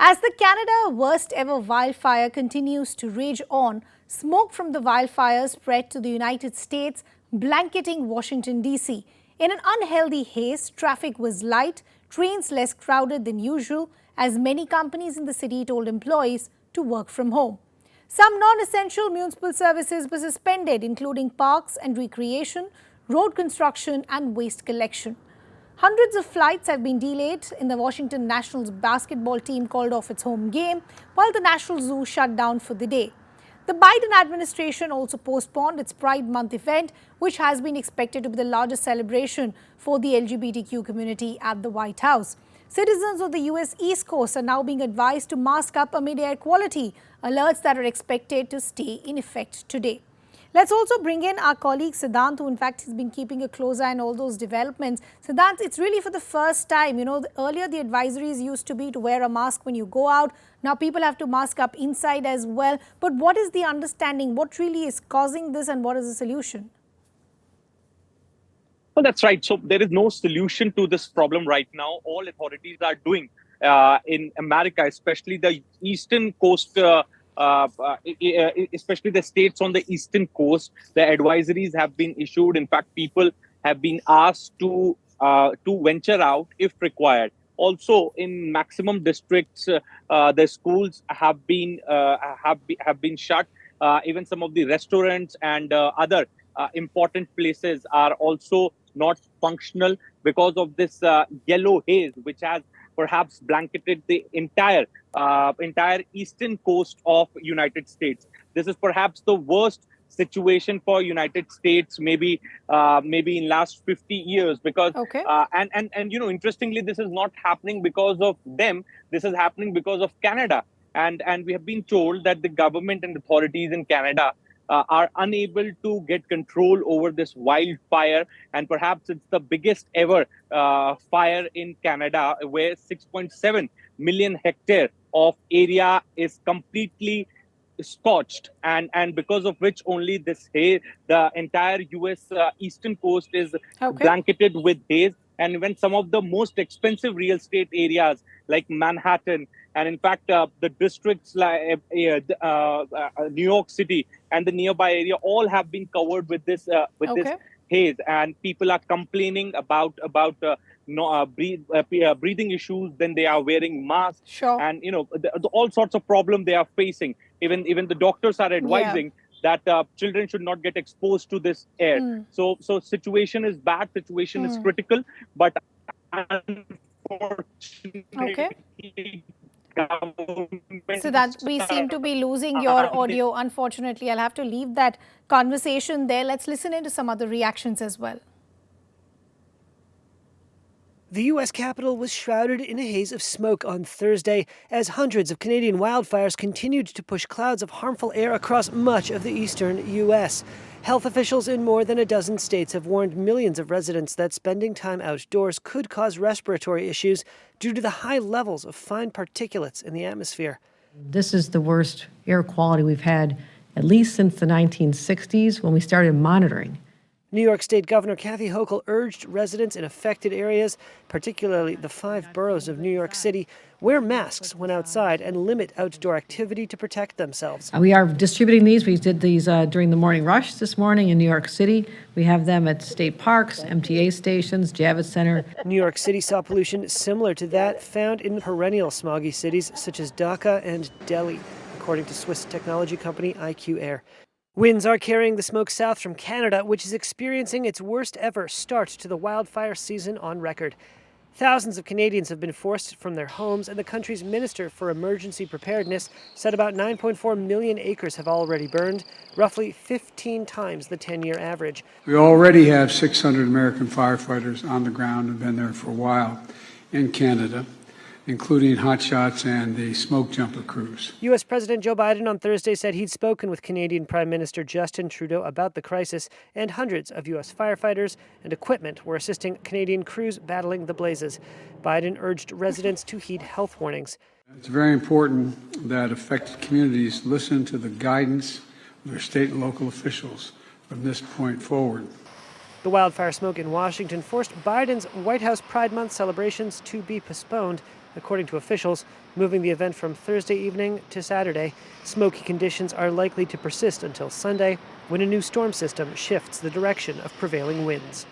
As the Canada worst ever wildfire continues to rage on, smoke from the wildfires spread to the United States, blanketing Washington, D.C. In an unhealthy haze, traffic was light, trains less crowded than usual, as many companies in the city told employees to work from home. Some non-essential municipal services were suspended, including parks and recreation, road construction and waste collection. Hundreds of flights have been delayed in the Washington Nationals basketball team called off its home game, while the National Zoo shut down for the day. The Biden administration also postponed its Pride Month event, which has been expected to be the largest celebration for the LGBTQ community at the White House. Citizens of the U.S. East Coast are now being advised to mask up amid air quality alerts that are expected to stay in effect today. Let's also bring in our colleague Siddhant, who in fact has been keeping a close eye on all those developments. Siddhant, it's really for the first time. Earlier the advisories used to be to wear a mask when you go out. Now people have to mask up inside as well. But what is the understanding? What really is causing this and what is the solution? Well, that's right. So there is no solution to this problem right now. All authorities are doing in America, especially the eastern coast, especially the states on the eastern coast, the advisories have been issued. In fact, people have been asked to venture out if required. Also, in maximum districts, the schools have been shut. Even some of the restaurants and other important places are also not functional because of this yellow haze, which has perhaps blanketed the entire eastern coast of United States. This is perhaps the worst situation for United States, maybe in last 50 years, because interestingly, this is not happening because of them. This is happening because of Canada, and we have been told that the government and authorities in Canada are unable to get control over this wildfire, and perhaps it's the biggest ever fire in Canada, where 6.7 million hectare of area is completely scorched, and because of which only this haze, the entire U.S. Eastern coast is blanketed with haze. And even some of the most expensive real estate areas like Manhattan, and in fact, the districts like New York City and the nearby area all have been covered with this this haze, and people are complaining about breathing issues. Then they are wearing masks, and all sorts of problems they are facing. Even the doctors are advising that children should not get exposed to this air. So situation is bad, situation is critical, but unfortunately, so that we seem to be losing your audio. Unfortunately, I'll have to leave that conversation there. Let's listen into some other reactions as well. The U.S. Capitol was shrouded in a haze of smoke on Thursday as hundreds of Canadian wildfires continued to push clouds of harmful air across much of the eastern U.S. Health officials in more than a dozen states have warned millions of residents that spending time outdoors could cause respiratory issues due to the high levels of fine particulates in the atmosphere. This is the worst air quality we've had at least since the 1960s when we started monitoring. New York State Governor Kathy Hochul urged residents in affected areas, particularly the 5 boroughs of New York City, wear masks when outside and limit outdoor activity to protect themselves. We are distributing these. We did these during the morning rush this morning in New York City. We have them at state parks, MTA stations, Javits Center. New York City saw pollution similar to that found in perennial smoggy cities such as Dhaka and Delhi, according to Swiss technology company IQ Air. Winds are carrying the smoke south from Canada, which is experiencing its worst ever start to the wildfire season on record. Thousands of Canadians have been forced from their homes, and the country's Minister for Emergency Preparedness said about 9.4 million acres have already burned, roughly 15 times the 10-year average. We already have 600 American firefighters on the ground and been there for a while in Canada, including hotshots and the smoke jumper crews. U.S. President Joe Biden on Thursday said he'd spoken with Canadian Prime Minister Justin Trudeau about the crisis, and hundreds of U.S. firefighters and equipment were assisting Canadian crews battling the blazes. Biden urged residents to heed health warnings. It's very important that affected communities listen to the guidance of their state and local officials from this point forward. The wildfire smoke in Washington forced Biden's White House Pride Month celebrations to be postponed. according to officials, moving the event from Thursday evening to Saturday. Smoky conditions are likely to persist until Sunday, when a new storm system shifts the direction of prevailing winds.